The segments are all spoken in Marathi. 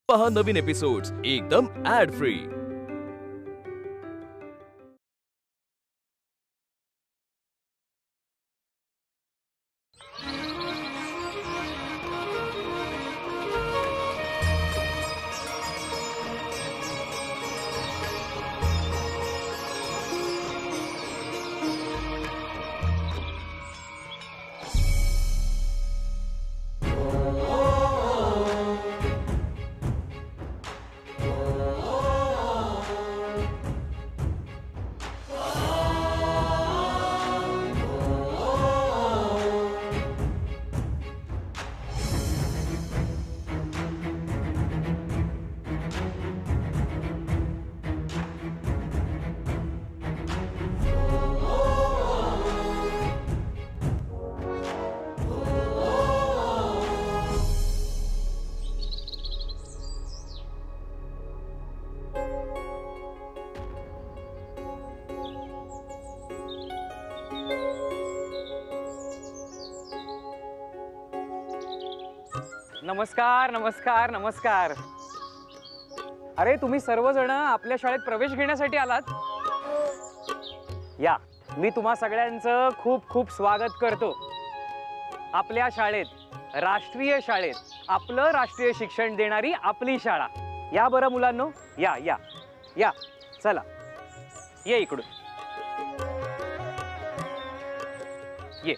पहा नवीन एपिसोड्स एकदम ऍड फ्री। नमस्कार नमस्कार नमस्कार। अरे तुम्ही सर्वजण आपल्या शाळेत प्रवेश घेण्यासाठी आलात। या मी तुम्हा सगळ्यांचं खूप खूप स्वागत करतो आपल्या शाळेत, राष्ट्रीय शाळेत, आपलं राष्ट्रीय शिक्षण देणारी आपली शाळा। या बरं मुलांनो, या या या, चला ये इकडून ये।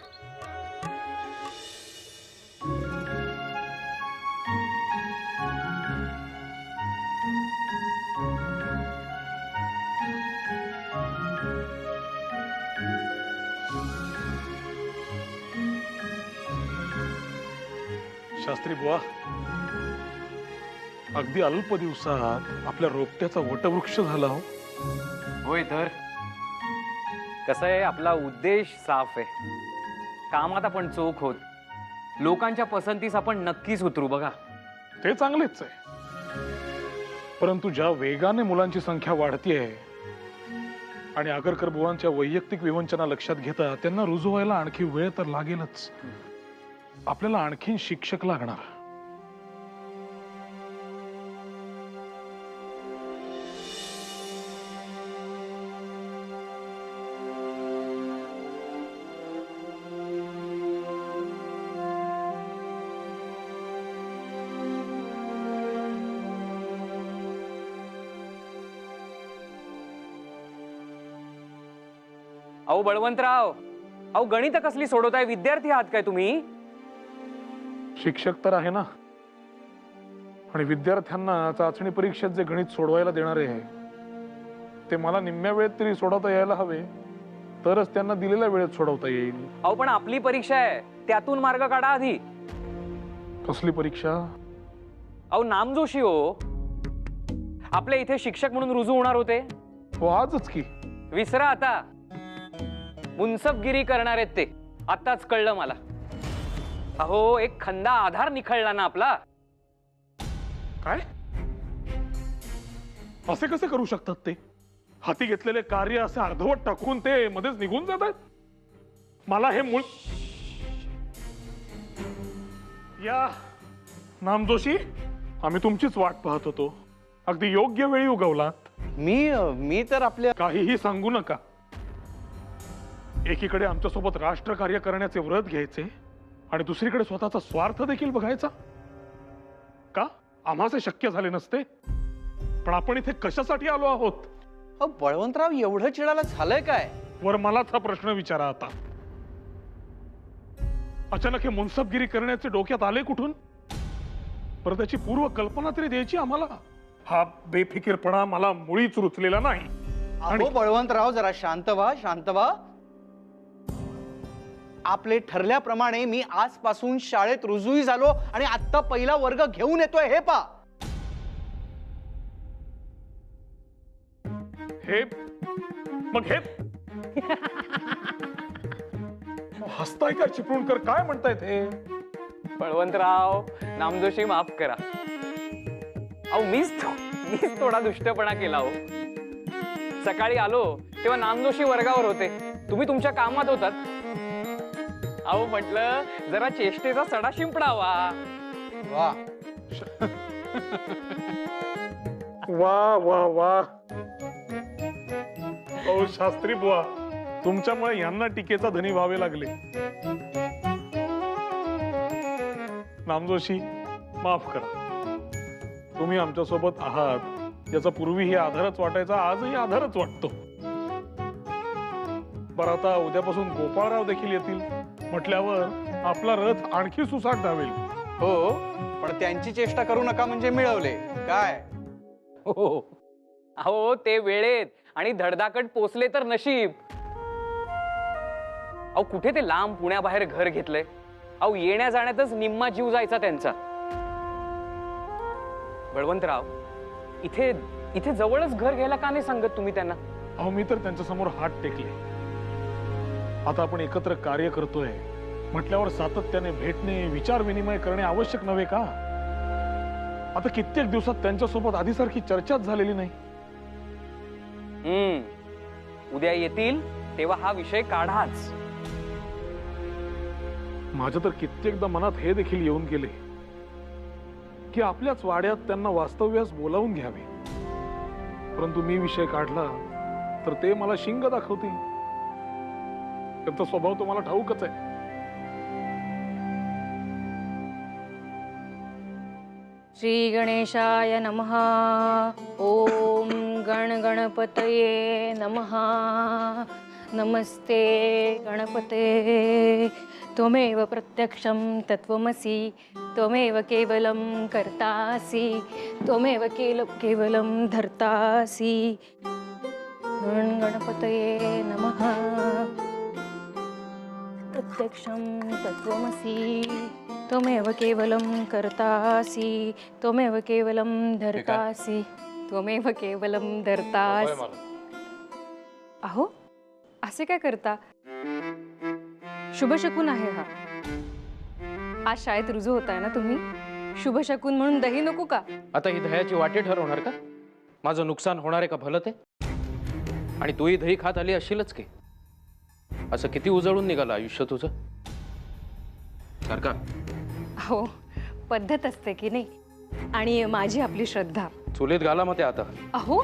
शास्त्री बुवा, अगदी अल्प दिवसात आपल्या रोपट्याचा वटवृक्ष झाला हो। होय तर कसं आहे, आपला उद्देश साफ आहे, कामात आपण चोख होत, लोकांच्या पसंतीस आपण नक्कीच उतरू बघा। ते चांगलेच आहे, परंतु ज्या वेगाने मुलांची संख्या वाढतीये आणि आगरकर बुवांच्या वैयक्तिक विवंचना लक्षात घेता त्यांना रुजू व्हायला आणखी वेळ तर लागेलच। आपल्याला आणखीन शिक्षक लागणार। अहो बळवंतराव, अहो गणित कसली सोडवताय? विद्यार्थी आहात काय तुम्ही? शिक्षक तर आहे ना, आणि विद्यार्थ्यांना चाचणी परीक्षेत जे गणित सोडवायला देणारे आहे ते मला निम्म्या वेळेत तरी सोडवता यायला हवे, तरच त्यांना दिलेल्या वेळेत सोडवता येईल। अहो पण आपली परीक्षा आहे, त्यातून मार्ग काढा आधी। कसली परीक्षा? अहो नामजोशी हो, आपल्या इथे शिक्षक म्हणून रुजू होणार होते। हो आजच की? विसरा आता, मुनसबगिरी करणार आहेत ते, आताच कळलं मला। अहो एक खंदा आधार निखळला ना आपला। काय? असे कसे करू शकतात ते? हाती घेतलेले कार्य असे अर्धवट टाकून ते मध्येच निघून जात आहेत। मला हे मूळ या नामजोशी, आम्ही तुमचीच वाट पाहत होतो, अगदी योग्य वेळी उगवलात। मी तर आपल्या काहीही सांगू नका। एकीकडे आमच्यासोबत राष्ट्रकार्य करण्याचे व्रत घ्यायचे आणि दुसरीकडे स्वतःचा स्वार्थ देखील बघायचा का? आम्हाचे शक्य झाले नसते, पण आपण इथे कशासाठी आलो आहोत? बळवंतराव, एवढं चिडायला झालंय काय? वर मलाच हा प्रश्न विचारा आता। अचानक हे मुनसबगिरी करण्याचे डोक्यात आले कुठून? पर त्याची पूर्व कल्पना तरी द्यायची आम्हाला। हा बेफिकीरपणा मला मुळीच रुचलेला नाही। अहो बळवंतराव, जरा शांत व्हा, शांत व्हा। आपले ठरल्याप्रमाणे मी आजपासून शाळेत रुजूही झालो आणि आता पहिला वर्ग घेऊन येतोय, हे पा। हे मग हे हसताय का चिपळूणकर? काय म्हणतायत हे? बळवंतराव, नामजोशी माफ करा। अहो मीच थोडा दुष्टपणा केला हो। सकाळी आलो तेव्हा नामजोशी वर्गावर होते, तुम्ही तुमच्या कामात होतात। अहो म्हटलं जरा चेष्टेचा सडा शिंपडावा। वा, वा वा वा. ओ शास्त्री बुवा, तुमच्यामुळे यांना टीकेचा धनी व्हावे लागले. नामजोशी, माफ करा. तुम्ही आमच्या सोबत आहात याचा पूर्वीही आधारच वाटायचा, आजही आधारच वाटतो. बरं, आता उद्यापासून गोपाळराव देखील येतील म्हटल्यावर आपला रथ आणखी सुसाट धावेल. हो, पण त्यांची चेष्टा करू नका म्हणजे मिळवले काय. हो, अहो ते वेळेत आणि धडधाकट पोचले तर नशीब. अहो कुठे ते लांब पुण्याबाहेर घर घेतलंय. अहो येण्या जाण्यातच निम्मा जीव जायचा त्यांचा. बळवंतराव, इथे इथे जवळच घर घ्यायला का नाही सांगत तुम्ही त्यांना? अहो मी तर त्यांच्या समोर हात टेकले. आता आपण एकत्र कार्य करतोय म्हटल्यावर सातत्याने भेटणे, विचार विनिमय करणे आवश्यक नव्हे का? आता कित्येक दिवसात त्यांच्यासोबत आधीसारखी चर्चाच झालेली नाही. उद्या येतील तेव्हा हा विषय काढाच. माझ्या तर कित्येकदा मनात हे देखील येऊन गेले की आपल्याच वाड्यात त्यांना वास्तव्यास बोलावून घ्यावे, परंतु मी विषय काढला तर ते मला शिंग दाखवतील. त्यांचा स्वभाव तो मला ठाऊकच आहे. श्री गणेशाय नमः. ओम गण गणपतये नमः. नमस्ते गणपते. त्वमेव प्रत्यक्षं तत्त्वमसि. त्वमेव केवलं कर्तासि. त्वमेव केवलं धर्तासि. गण गणपतये नमः. प्रत्यक्षं तत्त्वमसि. त्वमेव केवलं कर्तासि. त्वमेव केवलं धर्तासि. त्वमेव केवलं धर्तासि. अहो असे काय करता? शुभशकुन आहे हा. आज शाळेत रुजू होताय ना तुम्ही. शुभशकुन म्हणून दही नको का? आता ही दह्याची वाटे ठरवणार का? माझं नुकसान होणार आहे का भलं ते? आणि तूही दही खात आली असशीलच की. असं किती उजळून निघालं आयुष्य तुझं सारखा. हो, पद्धत असते की नाही. आणि माझी आपली श्रद्धा. चुलीत घाला मग ते आता. अहो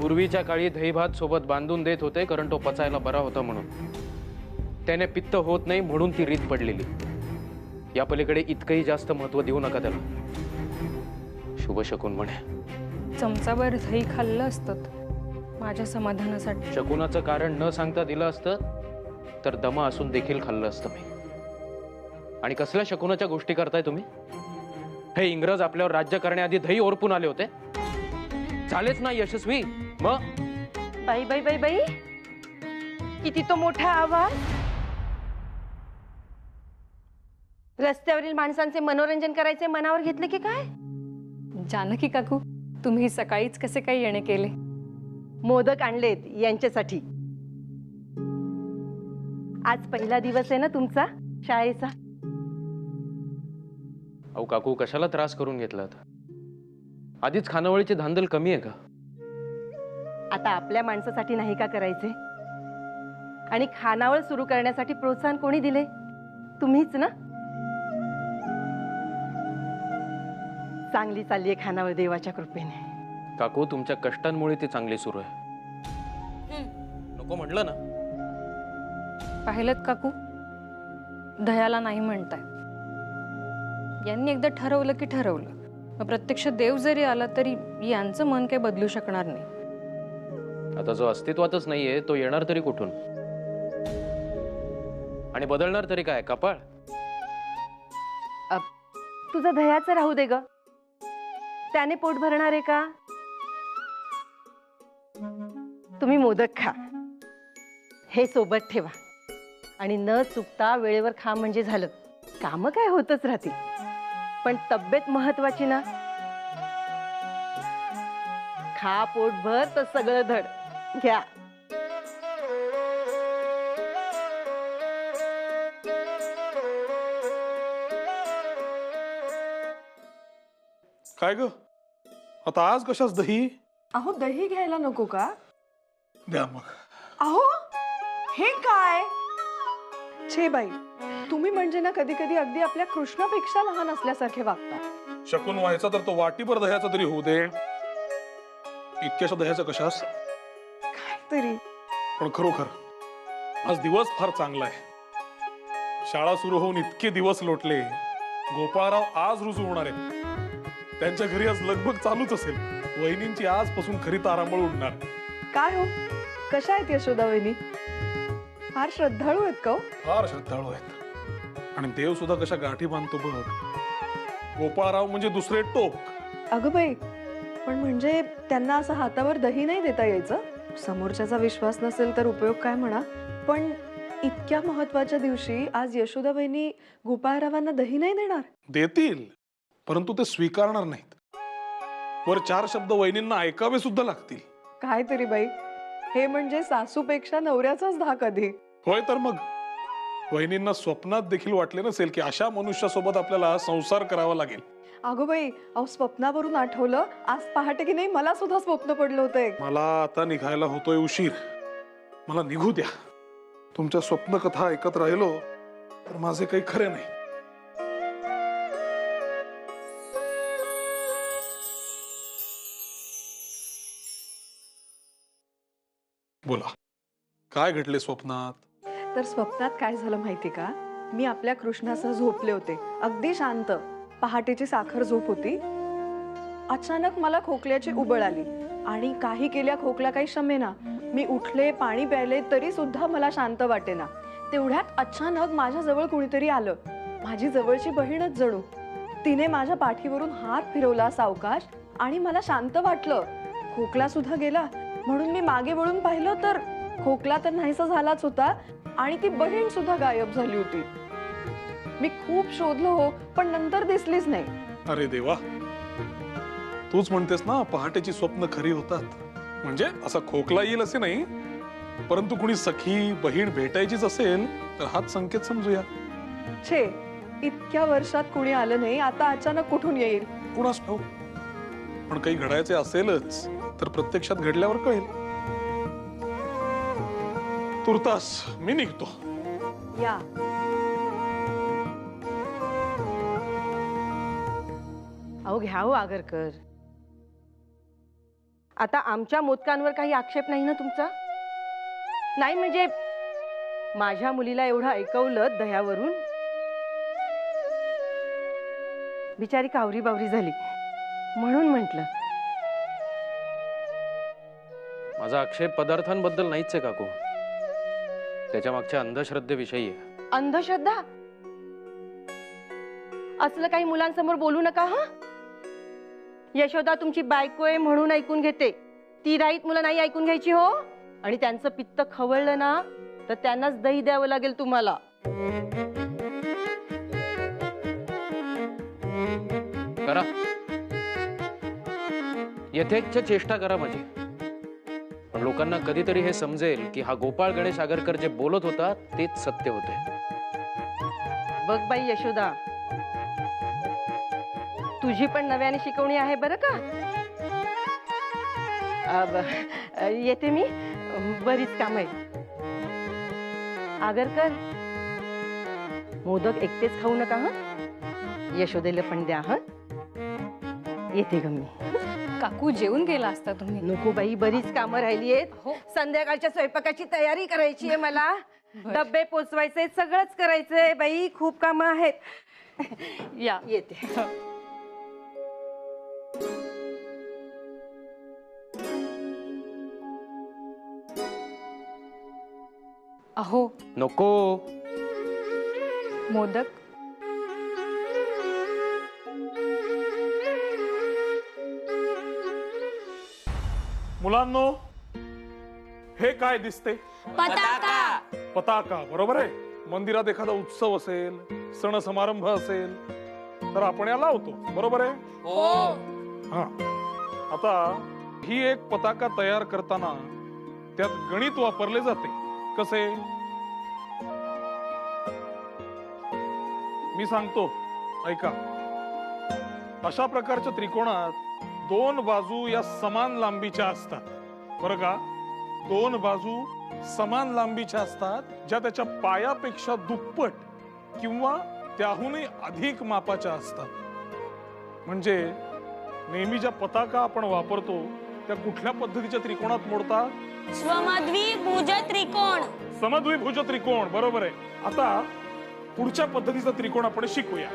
पूर्वीच्या काळी दही भात सोबत बांधून देत होते, कारण तो पचायला बरा होता म्हणून. त्याने पित्त होत नाही म्हणून ती रीत पडलेली. या पलीकडे इतकंही जास्त महत्व देऊ नका त्याला. शुभशकुन म्हणे. चमचाभर दही खाल्लं असतं माझ्या समाधानासाठी. शकुनाचं कारण न सांगता दिलं असतं तर दम असून देखील खाल्लं असतं मी. आणि कसल्या शकुनाच्या गोष्टी करताय तुम्ही? हे इंग्रज आपल्यावर राज्य करण्याआधी दही ओरपून आले होते. झालेच ना यशस्वी. मग बाई बाई बाई बाई, किती तो मोठा आवाज. रस्त्यावरील माणसांचे मनोरंजन करायचे मनावर घेतले की काय? जानकी काकू, तुम्ही सकाळीच कसे काही येणे केले? मोदक आणलेत यांच्यासाठी. आज पहिला दिवस आहे ना तुमचा शाळेचा. अहो काकू, कशाला त्रास करून घेतला? आधीच खानावळीची धांदल कमी आहे का? आता आपल्या माणसासाठी नाही का करायचे? आणि खानावळ सुरू करण्यासाठी प्रोत्साहन कोणी दिले? तुम्हीच ना. चांगली चालली आहे खानावळ देवाच्या कृपेने. काकू, तुमच्या कष्टांमुळे ती चांगली सुरू आहे. नको म्हटलं ना. पाहिलं काकू, दह्याला नाही म्हणताय. यांनी एकदा ठरवलं की ठरवलं. मग प्रत्यक्ष देव जरी आला तरी यांचं मन काही बदलू शकणार नाही. आता जो अस्तित्वातच नाहीये तो येणार तरी कुठून? आणि बदलणार तरी काय? कपाळ. तुझं दह्याचं राहू दे ग. त्याने पोट भरणार आहे का? तुम्ही मोदक खा. हे सोबत ठेवा आणि न चुकता वेळेवर खा म्हणजे झालं. काम काय होतच राहतील, पण तब्येत महत्वाची ना. खा पोटभर तर सगळं धड. घ्या. काय ग, आता आज कशाच दही? अहो दही घ्यायला नको का? द्या मग. अहो हे काय? छे बाई, तुम्ही म्हणजे ना कधी कधी अगदी आपल्या कृष्णापेक्षा लहान असल्यासारखे वागता. शकून व्हायचा तर तो वाटीभर दह्याचा तरी होऊ दे. इतक्याशा दह्याचं कशास? काहीतरी. पण खरोखर आज दिवस फार चांगला आहे. शाळा सुरू होऊन इतके दिवस लोटले. गोपाळराव आज रुजू होणार आहेत. त्यांच्या घरी आज लगबग चालूच असेल. वहिनींची आजपासून खरी तारांबळ उडणार. काय हो, कशा आहेत यशोदा वहिनी? फार श्रद्धाळू आहेत का हो? फार श्रद्धाळू आहेत. आणि देव सुद्धा कशा गाठी बांधतो बघ. गोपाळराव म्हणजे दुसरे टोक. अगं बाई, पण म्हणजे त्यांना असं हातावर दही नाही देता यायचं? समोरच्याचा विश्वास नसेल तर उपयोग काय म्हणा, पण इतक्या महत्वाच्या दिवशी आज यशोदा वहिनी गोपाळरावांना दही नाही देणार? देतील, परंतु ते स्वीकारणार नाहीत. वर 4 शब्द वहिनींना ऐकावे सुद्धा लागतील. काय तरी बाई, हे म्हणजे सासूपेक्षा नवऱ्याचाच धाक अधिक. होय तर मग वहिनींना स्वप्नात देखील वाटले नसेल की अशा मनुष्यासोबत आपल्याला संसार करावा लागेल. अगो बाई, अहो स्वप्नावरून आठवलं, आज पहाटे की नाही मला सुद्धा स्वप्न पडलं होतं एक. मला आता निघायला होतोय उशीर. मला निघू द्या. तुमच्या स्वप्न कथा ऐकत राहिलो तर माझे काही खरे नाही. बोला, काय घडले स्वप्नात? तर स्वप्नात काय झालं माहिती का, मी आपल्या कृष्णासह झोपले होते, अगदी शांत. पहाटेची साखर झोप होती. अचानक मला खोकल्याची उबळ आली आणि काही केल्या खोकला काही शमेना. मी उठले, पाणी प्यायले, तरी सुद्धा मला शांत वाटेना. तेवढ्यात अचानक माझ्या जवळ कुणीतरी आलं. माझी जवळची बहीणच जणू. तिने माझ्या पाठीवरून हात फिरवला सावकाश आणि मला शांत वाटलं. खोकला सुद्धा गेला. म्हणून मी मागे वळून पाहिलं तर खोकला तर नाहीसा झालाच होता आणि ती बहीण सुद्धा गायब झाली होती. मी खूप शोधलो हो, पण नंतर दिसलीच नाही. अरे देवा, तूच म्हणतेस ना पहाटेची स्वप्न खरी होतात. म्हणजे असा खोकला येईल असे नाही, परंतु कुणी सखी बहीण भेटायचीच असेल तर हाच संकेत समजूया. छे, इतक्या वर्षात कुणी आलं नाही, आता अचानक कुठून येईल? कुणास ठाऊक. पण काही घडायचे असेलच तर प्रत्यक्षात घडल्यावर कळेल. तुर्तास मी निघतो. या. अहो घ्या हो आगरकर. आता आमच्या मोदकांवर काही आक्षेप नाही ना तुमचा? नाही म्हणजे माझ्या मुलीला एवढं ऐकवलं दह्यावरून. बिचारी कावरी बावरी झाली म्हणून म्हंटल. माझा आक्षेप पदार्थांबद्दल नाहीच आहे काकू, त्याच्या मागच्या अंधश्रद्धेविषयी आहे. अंधश्रद्धा? असलं काही मुलांसमोर बोलू नका हा. यशोदा तुमची बायको आहे म्हणून ऐकून घेते. ती राईत मुलं नाही ऐकून घ्यायची हो. आणि त्यांचं पित्त खवळलं ना तर त्यांनाच दही द्यावं लागेल तुम्हाला. करा, यथेच्छ चेष्टा करा माझी. पण लोकांना कधीतरी हे समजेल की हा गोपाळ गणेश आगरकर जे बोलत होता तेच सत्य होते. बघ बाई यशोदा, तुझी पण नव्याने शिकवणी आहे बरं का. येते मी, बरीच काम आहे. आगरकर, मोदक एकटेच खाऊ नका हा. यशोदेला पण द्या हा. येते ग मी. काकू जेवून गेला असता तुम्ही. नको बाई, बरीच कामं राहिली आहेत. हो. संध्याकाळच्या स्वयंपाकाची तयारी करायची आहे मला. डब्बे पोचवायचे, सगळंच करायचंय बाई. खूप कामं आहेत. या. येते. अहो नको. मोदक. मुलांनो, हे काय दिसते? पताका. बरोबर आहे. मंदिरात एखादा उत्सव असेल, सण समारंभ असेल तर आपण या लावतो. बरोबर आहे? हा. आता ही एक पताका तयार करताना त्यात गणित वापरले जाते. कसे? मी सांगतो, ऐका. अशा प्रकारच्या त्रिकोणात 2 बाजू या समान लांबीच्या असतात. बरं का? 2 बाजू समान लांबीच्या असतात, ज्या त्याच्या पायापेक्षा दुप्पट किंवा त्याहूनही अधिक मापाच्या असतात. म्हणजे नेहमी ज्या पताका आपण वापरतो त्या कुठल्या पद्धतीच्या त्रिकोणात मोडतात? स्वमद्विभुज त्रिकोण. समद्विभुज त्रिकोण, बरोबर आहे. आता पुढच्या पद्धतीचा त्रिकोण आपण शिकूया.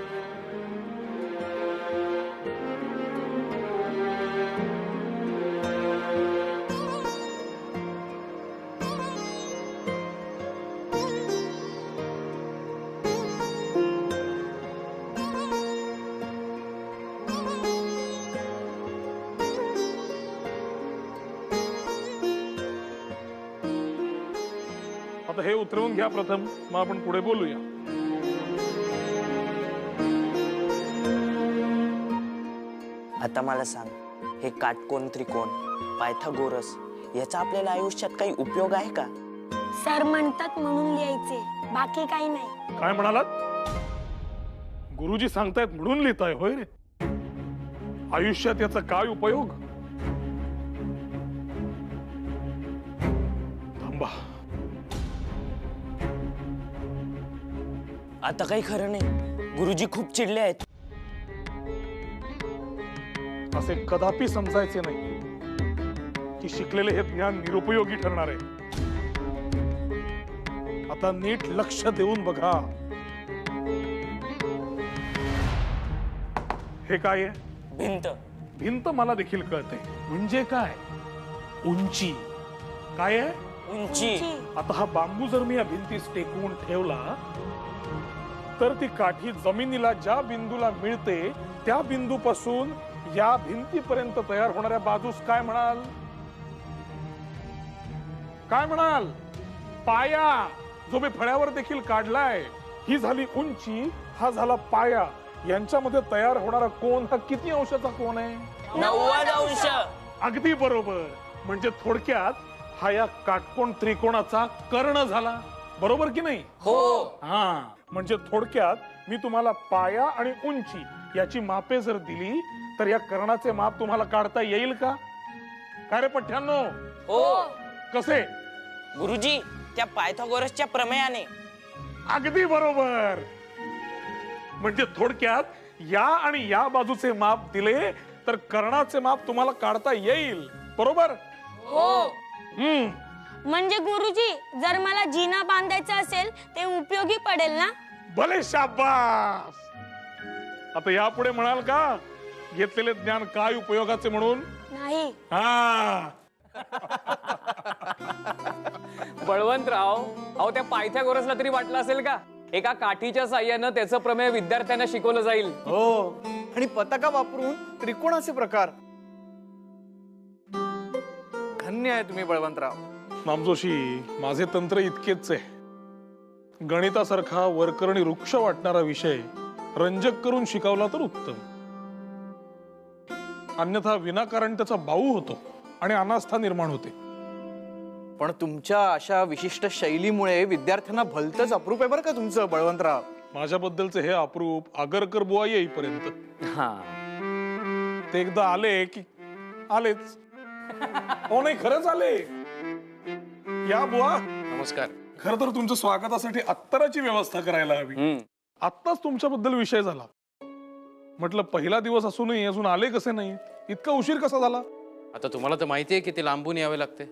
आता हे उतरवून घ्या प्रथम, मग आपण पुढे बोलूया. आता मला सांग, हे काटकोन त्रिकोण, पायथागोरस याचा आपल्याला आयुष्यात काही उपयोग आहे का? सर म्हणतात म्हणून लिहायचे, बाकी काही नाही. काय म्हणालात? गुरुजी सांगतायत म्हणून लिहिताय होय रे? आयुष्यात याचा काय उपयोग? थांबा. आता काही खरं नाही, गुरुजी खूप चिडले आहेत. असे कदापि समजायचे नाही की शिकलेले हे ज्ञान निरुपयोगी ठरणार आहे. आता नीट लक्ष देऊन बघा. हे काय आहे? भिंत. भिंत मला देखील कळते. म्हणजे काय? उंची. काय आहे? उंची. आता हा बांबू जर मी या भिंतीस टेकवून ठेवला तर ती काठी जमिनीला ज्या बिंदूला मिळते त्या बिंदूपासून या भिंतीपर्यंत तयार होणाऱ्या बाजूस काय म्हणाल? काय म्हणाल? पाया, जो मी फळ्यावर देखील काढलाय. ही झाली उंची, हा झाला पाया. यांच्यामध्ये तयार होणारा कोन हा किती अंशाचा कोन आहे? 90 अंश. अगदी बरोबर. म्हणजे थोडक्यात हा या काटकोन त्रिकोणाचा कर्ण झाला. बरोबर की नाही? हो. हा, म्हणजे थोडक्यात मी तुम्हाला पाया आणि उंची याची मापे जर दिली तर या कर्णाचे माप तुम्हाला काढता येईल का? काय रे पठ्यांनो? हो. कसे? गुरुजी, त्या पायथागोरसच्या प्रमेयाने. अगदी बरोबर. म्हणजे थोडक्यात या आणि या बाजूचे माप दिले तर कर्णाचे माप तुम्हाला काढता येईल. बरोबर? हो. हम्म. म्हणजे गुरुजी, जर मला जिना बांधायचा असेल ते उपयोगी पडेल ना? भले, शाबास. आता यापुढे म्हणाल का घेतलेले ज्ञान काय उपयोगाचे म्हणून? नाही. हा. बळवंतराव, अहो त्या पायथागोरसला तरी वाटलं असेल का एका काठीच्या साह्यानं त्याचं प्रमेय विद्यार्थ्यांना शिकवलं जाईल? हो. आणि पताका वापरून त्रिकोणाचे प्रकार. धन्य आहे तुम्ही बळवंतराव. नामजोशी, माझे तंत्र इतकेच आहे. गणितासारखा वरकरणी वृक्ष वाटणारा विषय रंजक करून शिकवला तर उत्तम. अन्यथा विनाकारण त्याचा बाऊ होतो आणि अनास्था निर्माण होते. पण तुमच्या अशा विशिष्ट शैलीमुळे विद्यार्थ्यांना भलतंच अप्रूप आहे बरं का तुमचं बळवंतराव. माझ्याबद्दलचे हे अप्रूप आगरकर बुवा येईपर्यंत. हा, ते एकदा आले की आलेच. हो नाही, खरंच आले. या बुवा. नमस्कार. खर तर तुमच्या स्वागतासाठी अत्तराची व्यवस्था करायला हवी. आत्ताच तुमच्याबद्दल विषय झाला. म्हटलं पहिला दिवस असूनही अजून आले कसे नाही? इतका उशीर कसा झाला? आता तुम्हाला तर माहितीये की ते लांबून यावे लागते.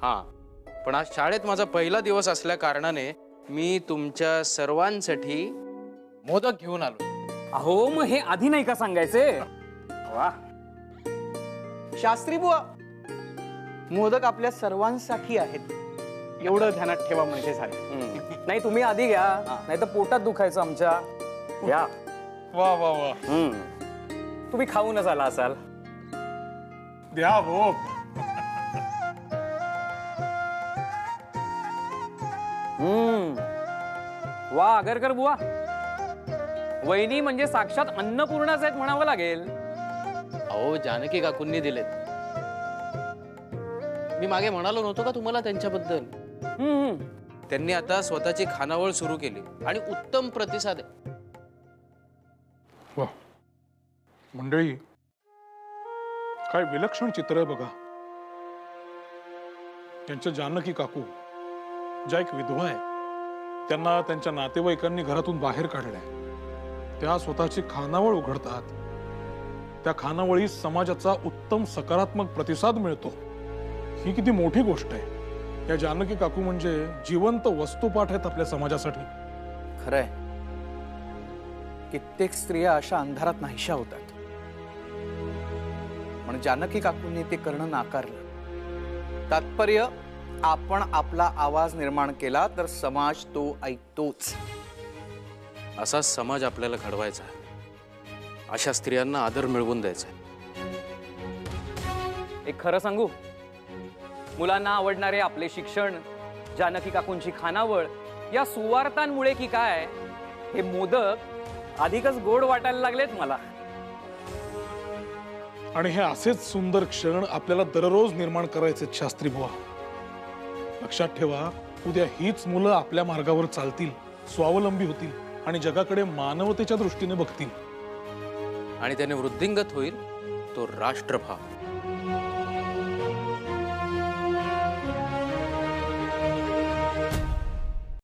हा, पण आज शाळेत माझा पहिला दिवस असल्या कारणाने मी तुमच्या सर्वांसाठी मोदक घेऊन आलो. अहो मग हे आधी नाही का सांगायचे? वा. शास्त्री बुवा, मोदक आपल्या सर्वांसाठी आहेत एवढं ध्यानात ठेवा म्हणजे झाले. नाही, तुम्ही आधी घ्या, नाही तर पोटात दुखायचं आमच्या. या. वा वा वा. तुम्ही खाऊनच आला असाल. द्या हो. वा आगरकर बुवा, वहिनी म्हणजे साक्षात अन्नपूर्णाच आहेत म्हणावं लागेल. अहो, जानकी काकूंनी दिलेत. मी मागे म्हणालो नव्हतो का तुम्हाला त्यांच्याबद्दल? त्यांनी आता स्वतःची खानावळ सुरू केली आणि उत्तम प्रतिसाद आहे. वा. मंडळी, काय विलक्षण चित्र आहे बघा. त्यांच्या जानकी काकू, ज्या एक विधवा आहे, त्यांना त्यांच्या नातेवाईकांनी घरातून बाहेर काढलंय. त्या स्वतःची खानावळ उघडतात. त्या खानावळीस समाजाचा उत्तम सकारात्मक प्रतिसाद मिळतो. ही किती मोठी गोष्ट आहे. या जानकी काकू म्हणजे जिवंत वस्तुपाठ आहेत आपल्या समाजासाठी. खरंय, कित्येक स्त्रिया अशा अंधारात नाहीशा होतात, पण जानकी काकूंनी ते करणं नाकारलं. तात्पर्य, आपण आपला आवाज निर्माण केला तर समाज तो ऐकतोच. असा समाज आपल्याला घडवायचा आहे. अशा स्त्रियांना आदर मिळवून द्यायचा आहे. एक खरं सांगू, मुलांना आवडणारे आपले शिक्षण, जानकी काकूंची खानावळ, या सुवार्तांमुळे की काय हे मोदक अधिकच गोड वाटायला लागलेत मला. आणि हे असेच सुंदर क्षण आपल्याला दररोज निर्माण करायचे शास्त्री बुवा. लक्षात ठेवा, उद्या हीच मुलं आपल्या मार्गावर चालतील, स्वावलंबी होतील आणि जगाकडे मानवतेच्या दृष्टीने बघतील. आणि त्याने वृद्धिंगत होईल तो राष्ट्रभाव.